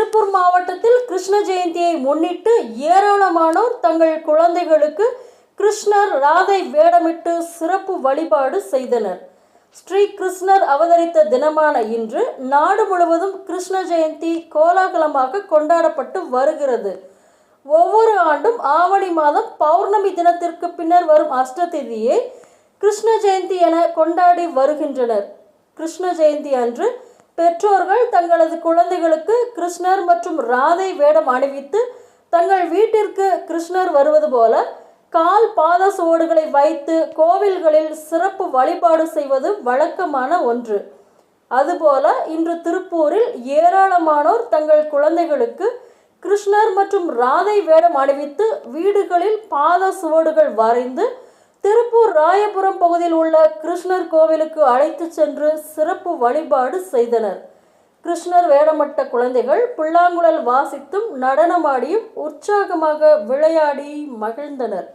திருப்பூர் மாவட்டத்தில் கிருஷ்ண ஜெயந்தியை முன்னிட்டு ஏராளமானோர் தங்கள் குழந்தைகளுக்கு கிருஷ்ணர் ராதை வேடமிட்டு சிறப்பு வழிபாடு செய்தனர். ஸ்ரீ கிருஷ்ணர் அவதரித்த தினமான இன்று நாடு முழுவதும் கிருஷ்ண ஜெயந்தி கோலாகலமாக கொண்டாடப்பட்டு வருகிறது. ஒவ்வொரு ஆண்டும் ஆவணி மாதம் பௌர்ணமி தினத்திற்கு பின்னர் வரும் அஷ்டதிதியை கிருஷ்ண ஜெயந்தி என கொண்டாடி வருகின்றனர். கிருஷ்ண ஜெயந்தி அன்று பெற்றோர்கள் தங்களது குழந்தைகளுக்கு கிருஷ்ணர் மற்றும் ராதை வேடம் அணிவித்து தங்கள் வீட்டிற்கு கிருஷ்ணர் வருவது போல கால் பாத சுவடுகளை வைத்து கோவில்களில் சிறப்பு வழிபாடு செய்வது வழக்கமான ஒன்று. அதுபோல இன்று திருப்பூரில் ஏராளமானோர் தங்கள் குழந்தைகளுக்கு கிருஷ்ணர் மற்றும் ராதை வேடம் அணிவித்து வீடுகளில் பாத சுவடுகள் வரைந்து திருப்பூர் ராயபுரம் பகுதியில் உள்ள கிருஷ்ணர் கோவிலுக்கு அழைத்து சென்று சிறப்பு வழிபாடு செய்தனர். கிருஷ்ணர் வேடமிட்ட குழந்தைகள் புல்லாங்குழல் வாசித்தும் நடனமாடியும் உற்சாகமாக விளையாடி மகிழ்ந்தனர்.